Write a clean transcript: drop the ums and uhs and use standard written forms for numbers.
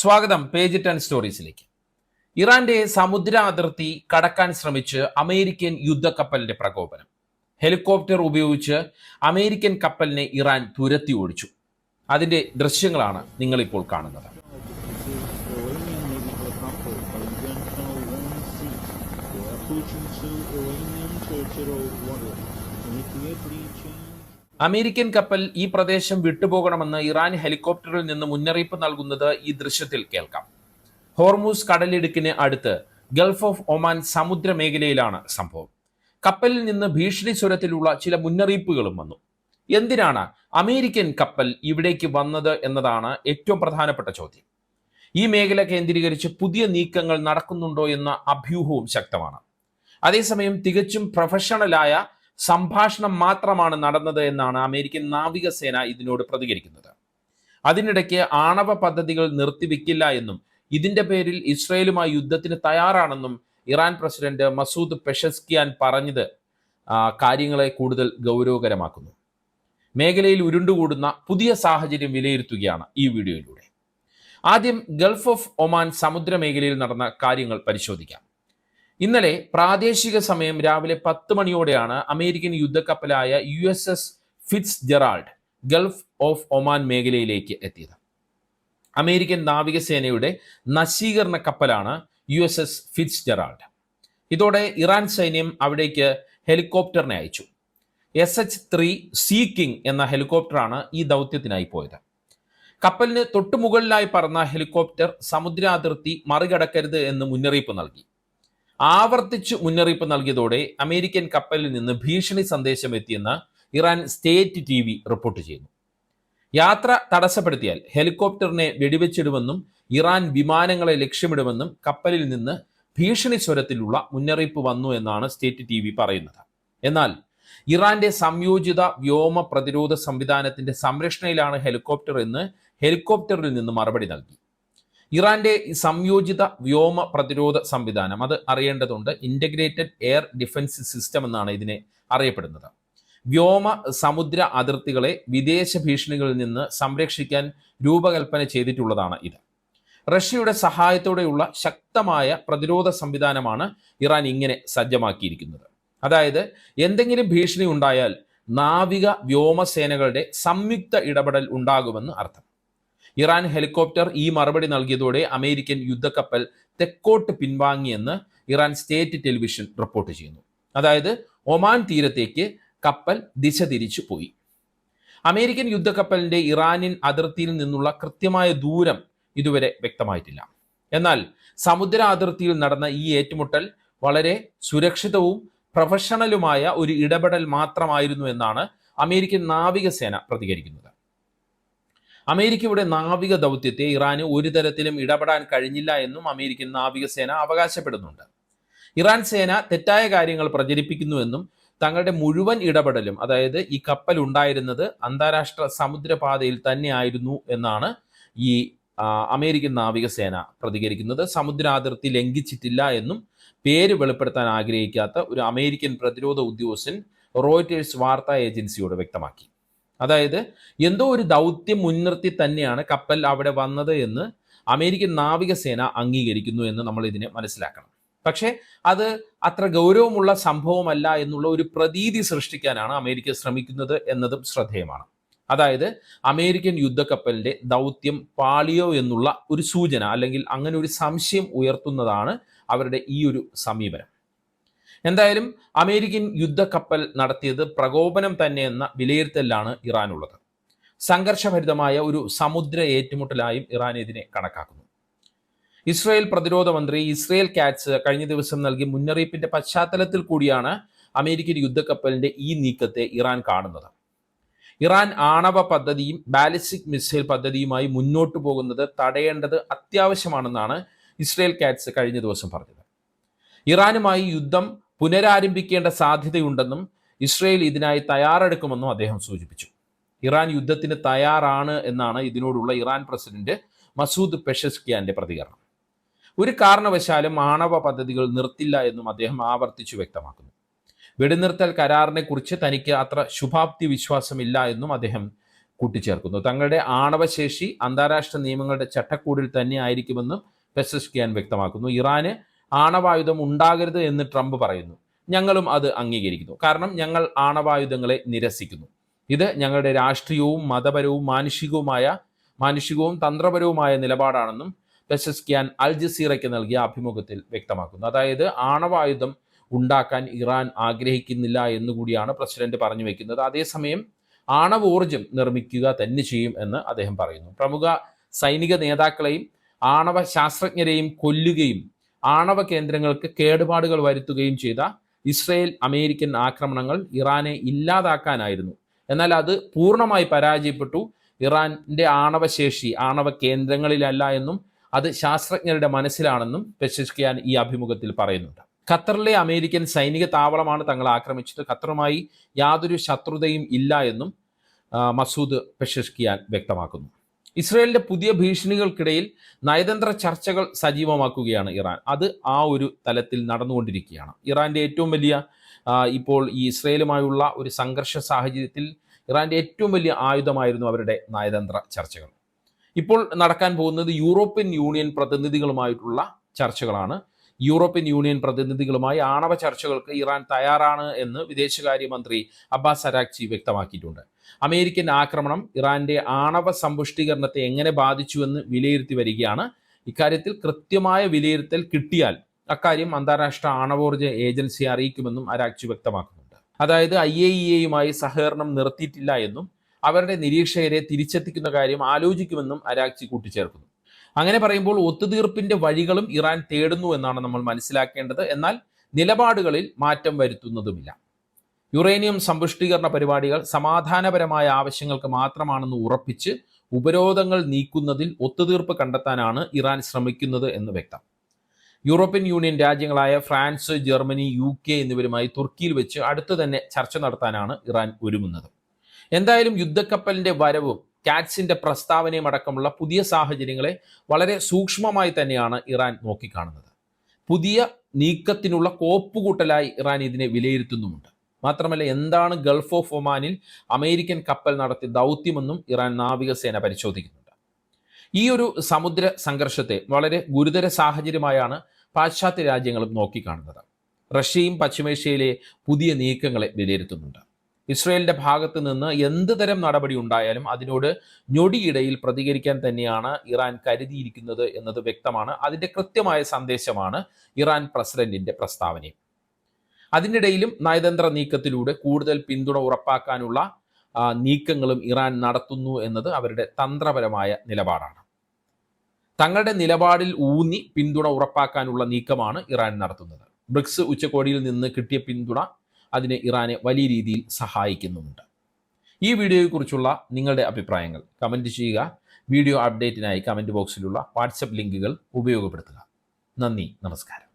സ്വാഗതം പേജ് 10 സ്റ്റോറീസിലേക്ക്. ഇറാന്റെ സമുദ്ര അതിർത്തി കടക്കാൻ ശ്രമിച്ച് അമേരിക്കൻ യുദ്ധക്കപ്പലിന്റെ പ്രകോപനം. ഹെലികോപ്റ്റർ ഉപയോഗിച്ച് അമേരിക്കൻ കപ്പലിനെ ഇറാൻ തുരത്തി ഓടിച്ചു. അതിന്റെ ദൃശ്യങ്ങളാണ് നിങ്ങളിപ്പോൾ കാണുന്നത്. അമേരിക്കൻ കപ്പൽ ഈ പ്രദേശം വിട്ടുപോകണമെന്ന് ഇറാൻ ഹെലികോപ്റ്ററിൽ നിന്ന് മുന്നറിയിപ്പ് നൽകുന്നത് ഈ ദൃശ്യത്തിൽ കേൾക്കാം. ഹോർമൂസ് കടലിടുക്കിന് അടുത്ത് ഗൾഫ് ഓഫ് ഒമാൻ സമുദ്ര മേഖലയിലാണ് സംഭവം. കപ്പലിൽ നിന്ന് ഭീഷണി സ്വരത്തിലുള്ള ചില മുന്നറിയിപ്പുകളും വന്നു. എന്തിനാണ് അമേരിക്കൻ കപ്പൽ ഇവിടേക്ക് വന്നത് എന്നതാണ് ഏറ്റവും പ്രധാനപ്പെട്ട ചോദ്യം. ഈ മേഖല കേന്ദ്രീകരിച്ച് പുതിയ നീക്കങ്ങൾ നടക്കുന്നുണ്ടോ എന്ന അഭ്യൂഹവും ശക്തമാണ്. അതേസമയം തികച്ചും പ്രൊഫഷണലായ സംഭാഷണം മാത്രമാണ് നടന്നത് എന്നാണ് അമേരിക്കൻ നാവികസേന ഇതിനോട് പ്രതികരിക്കുന്നത്. അതിനിടയ്ക്ക് ആണവ പദ്ധതികൾ നിർത്തിവെക്കില്ല എന്നും ഇതിന്റെ പേരിൽ ഇസ്രയേലുമായി യുദ്ധത്തിന് തയ്യാറാണെന്നും ഇറാൻ പ്രസിഡന്റ് മസൂദ് പെഷസ്കിയാൻ പറഞ്ഞത് കാര്യങ്ങളെ കൂടുതൽ ഗൗരവകരമാക്കുന്നു. മേഖലയിൽ ഉരുണ്ടുകൂടുന്ന പുതിയ സാഹചര്യം വിലയിരുത്തുകയാണ് ഈ വീഡിയോയിലൂടെ. ആദ്യം ഗൾഫ് ഓഫ് ഒമാൻ സമുദ്ര മേഖലയിൽ നടന്ന കാര്യങ്ങൾ പരിശോധിക്കാം. ഇന്നലെ പ്രാദേശിക സമയം രാവിലെ 10 മണിയോടെയാണ് അമേരിക്കൻ യുദ്ധക്കപ്പലായ USS Fitzgerald Gulf of Oman മേഖലയിലേക്ക് എത്തിയത്. അമേരിക്കൻ നാവികസേനയുടെ നശീകരണ കപ്പലാണ് USS ഫിറ്റ്സ് ജെറാൾഡ്. ഇതോടെ ഇറാൻ സൈന്യം അവിടേക്ക് ഹെലികോപ്റ്ററിനെ അയച്ചു. SH-3 സീ കിങ് എന്ന ഹെലികോപ്റ്ററാണ് ഈ ദൗത്യത്തിനായി പോയത്. കപ്പലിന് തൊട്ടുമുകളിലായി പറന്ന ഹെലികോപ്റ്റർ സമുദ്രാതിർത്തി മറികടക്കരുത് എന്ന് മുന്നറിയിപ്പ് നൽകി. ആവർത്തിച്ചു മുന്നറിയിപ്പ് നൽകിയതോടെ അമേരിക്കൻ കപ്പലിൽ നിന്ന് ഭീഷണി സന്ദേശം എത്തിയെന്ന് ഇറാൻ സ്റ്റേറ്റ് TV റിപ്പോർട്ട് ചെയ്യുന്നു. യാത്ര തടസ്സപ്പെടുത്തിയാൽ ഹെലികോപ്റ്ററിനെ വെടിവെച്ചിടുമെന്നും ഇറാൻ വിമാനങ്ങളെ ലക്ഷ്യമിടുമെന്നും കപ്പലിൽ നിന്ന് ഭീഷണി സ്വരത്തിലുള്ള മുന്നറിയിപ്പ് വന്നു എന്നാണ് സ്റ്റേറ്റ് TV പറയുന്നത്. എന്നാൽ ഇറാന്റെ സംയോജിത വ്യോമ പ്രതിരോധ സംവിധാനത്തിന്റെ സംരക്ഷണയിലാണ് ഹെലികോപ്റ്റർ എന്ന് ഹെലികോപ്റ്ററിൽ നിന്ന് മറുപടി നൽകി. ഇറാന്റെ സംയോജിത വ്യോമ പ്രതിരോധ സംവിധാനം, അത് അറിയേണ്ടതുണ്ട്. ഇന്റഗ്രേറ്റഡ് എയർ ഡിഫൻസ് സിസ്റ്റം എന്നാണ് ഇതിനെ അറിയപ്പെടുന്നത്. വ്യോമ സമുദ്ര അതിർത്തികളെ വിദേശ ഭീഷണികളിൽ നിന്ന് സംരക്ഷിക്കാൻ രൂപകൽപ്പന ചെയ്തിട്ടുള്ളതാണ് ഇത്. റഷ്യയുടെ സഹായത്തോടെയുള്ള ശക്തമായ പ്രതിരോധ സംവിധാനമാണ് ഇറാൻ ഇങ്ങനെ സജ്ജമാക്കിയിരിക്കുന്നത്. അതായത് എന്തെങ്കിലും ഭീഷണി ഉണ്ടായാൽ നാവിക വ്യോമസേനകളുടെ സംയുക്ത ഇടപെടൽ ഉണ്ടാകുമെന്ന് അർത്ഥം. ഇറാൻ ഹെലികോപ്റ്റർ ഈ മറുപടി നൽകിയതോടെ അമേരിക്കൻ യുദ്ധക്കപ്പൽ തെക്കോട്ട് പിൻവാങ്ങിയെന്ന് ഇറാൻ സ്റ്റേറ്റ് ടെലിവിഷൻ റിപ്പോർട്ട് ചെയ്യുന്നു. അതായത് ഒമാൻ തീരത്തേക്ക് കപ്പൽ ദിശ തിരിച്ചു പോയി. അമേരിക്കൻ യുദ്ധക്കപ്പലിന്റെ ഇറാനിയൻ അതിർത്തിയിൽ നിന്നുള്ള കൃത്യമായ ദൂരം ഇതുവരെ വ്യക്തമായിട്ടില്ല. എന്നാൽ സമുദ്ര അതിർത്തിയിൽ നടന്ന ഈ ഏറ്റുമുട്ടൽ വളരെ സുരക്ഷിതവും പ്രൊഫഷണലുമായ ഒരു ഇടപെടൽ മാത്രമായിരുന്നു എന്നാണ് അമേരിക്കൻ നാവികസേന പ്രതികരിക്കുന്നത്. അമേരിക്കയുടെ നാവിക ദൗത്യത്തെ ഇറാന് ഒരു തരത്തിലും ഇടപെടാൻ കഴിഞ്ഞില്ല എന്നും അമേരിക്കൻ നാവികസേന അവകാശപ്പെടുന്നുണ്ട്. ഇറാൻ സേന തെറ്റായ കാര്യങ്ങൾ പ്രചരിപ്പിക്കുന്നുവെന്നും തങ്ങളുടെ മുഴുവൻ ഇടപെടലും, അതായത് ഈ കപ്പൽ ഉണ്ടായിരുന്നത് അന്താരാഷ്ട്ര സമുദ്രപാതയിൽ തന്നെയായിരുന്നു എന്നാണ് ഈ അമേരിക്കൻ നാവികസേന പ്രതികരിക്കുന്നത്. സമുദ്രാതിർത്തി ലംഘിച്ചിട്ടില്ല എന്നും പേര് വെളിപ്പെടുത്താൻ ആഗ്രഹിക്കാത്ത ഒരു അമേരിക്കൻ പ്രതിരോധ ഉദ്യോഗസ്ഥൻ റോയിറ്റേഴ്സ് വാർത്താ ഏജൻസിയോട് വ്യക്തമാക്കി. അതായത് എന്തോ ഒരു ദൗത്യം മുൻനിർത്തി തന്നെയാണ് കപ്പൽ അവിടെ വന്നത് എന്ന് അമേരിക്കൻ നാവികസേന അംഗീകരിക്കുന്നു എന്ന് നമ്മൾ ഇതിനെ മനസ്സിലാക്കണം. പക്ഷേ അത് അത്ര ഗൗരവമുള്ള സംഭവമല്ല എന്നുള്ള ഒരു പ്രതീതി സൃഷ്ടിക്കാനാണ് അമേരിക്ക ശ്രമിക്കുന്നത് എന്നതും ശ്രദ്ധേയമാണ്. അതായത് അമേരിക്കൻ യുദ്ധക്കപ്പലിന്റെ ദൗത്യം പാളിയോ എന്നുള്ള ഒരു സൂചന, അല്ലെങ്കിൽ അങ്ങനെ ഒരു സംശയം ഉയർത്തുന്നതാണ് അവരുടെ ഈ ഒരു സമീപനം. എന്തായാലും അമേരിക്കൻ യുദ്ധക്കപ്പൽ നടത്തിയത് പ്രകോപനം തന്നെ എന്ന വിലയിരുത്തലാണ് ഇറാനുള്ളത്. സംഘർഷഭരിതമായ ഒരു സമുദ്ര ഏറ്റുമുട്ടലായും ഇറാൻ ഇതിനെ കണക്കാക്കുന്നു. ഇസ്രായേൽ പ്രതിരോധ മന്ത്രി ഇസ്രായേൽ കാറ്റ്സ് കഴിഞ്ഞ ദിവസം നൽകിയ മുന്നറിയിപ്പിന്റെ പശ്ചാത്തലത്തിൽ കൂടിയാണ് അമേരിക്കൻ യുദ്ധക്കപ്പലിന്റെ ഈ നീക്കത്തെ ഇറാൻ കാണുന്നത്. ഇറാൻ ആണവ പദ്ധതിയും ബാലിസ്റ്റിക് മിസൈൽ പദ്ധതിയുമായി മുന്നോട്ടു പോകുന്നത് തടയേണ്ടത് അത്യാവശ്യമാണെന്നാണ് ഇസ്രായേൽ കാറ്റ്സ് കഴിഞ്ഞ ദിവസം പറഞ്ഞത്. ഇറാനുമായി യുദ്ധം പുനരാരംഭിക്കേണ്ട സാധ്യതയുണ്ടെന്നും ഇസ്രയേൽ ഇതിനായി തയ്യാറെടുക്കുമെന്നും അദ്ദേഹം സൂചിപ്പിച്ചു. ഇറാൻ യുദ്ധത്തിന് തയ്യാറാണ് എന്നാണ് ഇതിനോടുള്ള ഇറാൻ പ്രസിഡന്റ് മസൂദ് പെഷസ്കിയാന്റെ പ്രതികരണം. ഒരു കാരണവശാലും ആണവ പദ്ധതികൾ നിർത്തില്ല എന്നും അദ്ദേഹം ആവർത്തിച്ചു വ്യക്തമാക്കുന്നു. വെടിനിർത്തൽ കരാറിനെ കുറിച്ച് തനിക്ക് അത്ര ശുഭാപ്തി വിശ്വാസമില്ല എന്നും അദ്ദേഹം കൂട്ടിച്ചേർക്കുന്നു. തങ്ങളുടെ ആണവശേഷി അന്താരാഷ്ട്ര നിയമങ്ങളുടെ ചട്ടക്കൂടിൽ തന്നെ ആയിരിക്കുമെന്നും പെസഷ്കിയാൻ വ്യക്തമാക്കുന്നു. ഇറാന് ആണവായുധം ഉണ്ടാകരുത് എന്ന് ട്രംപ് പറയുന്നു. ഞങ്ങളും അത് അംഗീകരിക്കുന്നു. കാരണം ഞങ്ങൾ ആണവായുധങ്ങളെ നിരസിക്കുന്നു. ഇത് ഞങ്ങളുടെ രാഷ്ട്രീയവും മതപരവും മാനുഷികവും തന്ത്രപരവുമായ നിലപാടാണെന്നും പെസഷ്കിയാൻ അൽ ജസീറയ്ക്ക് നൽകിയ അഭിമുഖത്തിൽ വ്യക്തമാക്കുന്നു. അതായത് ആണവായുധം ഉണ്ടാക്കാൻ ഇറാൻ ആഗ്രഹിക്കുന്നില്ല എന്നുകൂടിയാണ് പ്രസിഡന്റ് പറഞ്ഞു വെക്കുന്നത്. അതേസമയം ആണവോർജം നിർമ്മിക്കുക തന്നെ ചെയ്യും എന്ന് അദ്ദേഹം പറയുന്നു. പ്രമുഖ സൈനിക നേതാക്കളെയും ആണവ ശാസ്ത്രജ്ഞരെയും കൊല്ലുകയും ആണവ കേന്ദ്രങ്ങൾക്ക് കേടുപാടുകൾ വരുത്തുകയും ചെയ്ത ഇസ്രയേൽ അമേരിക്കൻ ആക്രമണങ്ങൾ ഇറാനെ ഇല്ലാതാക്കാനായിരുന്നു. എന്നാൽ അത് പൂർണ്ണമായി പരാജയപ്പെട്ടു. ഇറാന്റെ ആണവശേഷി ആണവ കേന്ദ്രങ്ങളിലല്ല എന്നും അത് ശാസ്ത്രജ്ഞരുടെ മനസ്സിലാണെന്നും പെസഷ്കിയാൻ ഈ അഭിമുഖത്തിൽ പറയുന്നുണ്ട്. ഖത്തറിലെ അമേരിക്കൻ സൈനിക താവളമാണ് തങ്ങൾ ആക്രമിച്ചത്. ഖത്തറുമായി യാതൊരു ശത്രുതയും ഇല്ല എന്നും മസൂദ് പെസഷ്കിയാൻ വ്യക്തമാക്കുന്നു. ഇസ്രയേലിന്റെ പുതിയ ഭീഷണികൾക്കിടയിൽ നയതന്ത്ര ചർച്ചകൾ സജീവമാക്കുകയാണ് ഇറാൻ. അത് ആ ഒരു തലത്തിൽ നടന്നുകൊണ്ടിരിക്കുകയാണ്. ഇറാന്റെ ഏറ്റവും വലിയ ഇപ്പോൾ ഈ ഇസ്രയേലുമായുള്ള ഒരു സംഘർഷ സാഹചര്യത്തിൽ ഇറാന്റെ ഏറ്റവും വലിയ ആയുധമായിരുന്നു അവരുടെ നയതന്ത്ര ചർച്ചകൾ. ഇപ്പോൾ നടക്കാൻ പോകുന്നത് യൂറോപ്യൻ യൂണിയൻ പ്രതിനിധികളുമായിട്ടുള്ള ചർച്ചകളാണ്. യൂറോപ്യൻ യൂണിയൻ പ്രതിനിധികളുമായി ആണവ ചർച്ചകൾക്ക് ഇറാൻ തയ്യാറാണ് എന്ന് വിദേശകാര്യമന്ത്രി അബ്ബാസ് അരാക്ചി വ്യക്തമാക്കിയിട്ടുണ്ട്. അമേരിക്കൻ ആക്രമണം ഇറാന്റെ ആണവ സമ്പുഷ്ടീകരണത്തെ എങ്ങനെ ബാധിച്ചുവെന്ന് വിലയിരുത്തി വരികയാണ്. ഇക്കാര്യത്തിൽ കൃത്യമായ വിലയിരുത്തൽ കിട്ടിയാൽ അക്കാര്യം അന്താരാഷ്ട്ര ആണവോർജ ഏജൻസിയെ അറിയിക്കുമെന്നും അരാക്ചി വ്യക്തമാക്കുന്നുണ്ട്. അതായത് IAEA സഹകരണം നിർത്തിയിട്ടില്ല എന്നും അവരുടെ നിരീക്ഷകരെ തിരിച്ചെത്തിക്കുന്ന കാര്യം ആലോചിക്കുമെന്നും അരാക്ചി കൂട്ടിച്ചേർക്കുന്നു. അങ്ങനെ പറയുമ്പോൾ ഒത്തുതീർപ്പിന്റെ വഴികളും ഇറാൻ തേടുന്നു എന്നാണ് നമ്മൾ മനസ്സിലാക്കേണ്ടത്. എന്നാൽ നിലപാടുകളിൽ മാറ്റം വരുത്തുന്നതുമില്ല. യുറേനിയം സമ്പുഷ്ടീകരണ പരിപാടികൾ സമാധാനപരമായ ആവശ്യങ്ങൾക്ക് മാത്രമാണെന്ന് ഉറപ്പിച്ച് ഉപരോധങ്ങൾ നീക്കുന്നതിൽ ഒത്തുതീർപ്പ് കണ്ടെത്താനാണ് ഇറാൻ ശ്രമിക്കുന്നത് എന്ന് വ്യക്തം. യൂറോപ്യൻ യൂണിയൻ രാജ്യങ്ങളായ ഫ്രാൻസ്, ജർമ്മനി, UK എന്നിവരുമായി തുർക്കിയിൽ വെച്ച് അടുത്ത് തന്നെ ചർച്ച നടത്താനാണ് ഇറാൻ ഒരുങ്ങുന്നത്. എന്തായാലും യുദ്ധക്കപ്പലിന്റെ വരവും കാറ്റ്സിന്റെ പ്രസ്താവനയും അടക്കമുള്ള പുതിയ സാഹചര്യങ്ങളെ വളരെ സൂക്ഷ്മമായി തന്നെയാണ് ഇറാൻ നോക്കിക്കാണുന്നത്. പുതിയ നീക്കത്തിനുള്ള കോപ്പുകൂട്ടലായി ഇറാൻ ഇതിനെ വിലയിരുത്തുന്നുമുണ്ട്. മാത്രമല്ല, എന്താണ് ഗൾഫ് ഓഫ് ഒമാനിൽ അമേരിക്കൻ കപ്പൽ നടത്തിയ ദൗത്യമെന്നും ഇറാൻ നാവികസേന പരിശോധിക്കുന്നുണ്ട്. ഈ ഒരു സമുദ്ര സംഘർഷത്തെ വളരെ ഗുരുതര സാഹചര്യമായാണ് പാശ്ചാത്യ രാജ്യങ്ങളും നോക്കിക്കാണുന്നത്. റഷ്യയും പശ്ചിമേഷ്യയിലെ പുതിയ നീക്കങ്ങളെ വിലയിരുത്തുന്നുണ്ട്. ഇസ്രയേലിന്റെ ഭാഗത്ത് നിന്ന് എന്ത് തരം നടപടി ഉണ്ടായാലും അതിനോട് ഞൊടിയിടയിൽ പ്രതികരിക്കാൻ തന്നെയാണ് ഇറാൻ കരുതിയിരിക്കുന്നത് എന്നത് വ്യക്തമാണ്. അതിന്റെ കൃത്യമായ സന്ദേശമാണ് ഇറാൻ പ്രസിഡന്റിന്റെ പ്രസ്താവനയും. അതിനിടയിലും നയതന്ത്ര നീക്കത്തിലൂടെ കൂടുതൽ പിന്തുണ ഉറപ്പാക്കാനുള്ള നീക്കങ്ങളും ഇറാൻ നടത്തുന്നു എന്നത് അവരുടെ തന്ത്രപരമായ നിലപാടാണ്. തങ്ങളുടെ നിലപാടിൽ ഊന്നി പിന്തുണ ഉറപ്പാക്കാനുള്ള നീക്കമാണ് ഇറാൻ നടത്തുന്നത്. ബ്രിക്സ് ഉച്ചകോടിയിൽ നിന്ന് കിട്ടിയ പിന്തുണ അതിന് ഇറാനെ വലിയ രീതിയിൽ സഹായിക്കുന്നുമുണ്ട്. ഈ വീഡിയോയെക്കുറിച്ചുള്ള നിങ്ങളുടെ അഭിപ്രായങ്ങൾ കമൻറ്റ് ചെയ്യുക. വീഡിയോ അപ്ഡേറ്റിനായി കമൻറ്റ് ബോക്സിലുള്ള വാട്സപ്പ് ലിങ്കുകൾ ഉപയോഗപ്പെടുത്തുക. നന്ദി, നമസ്കാരം.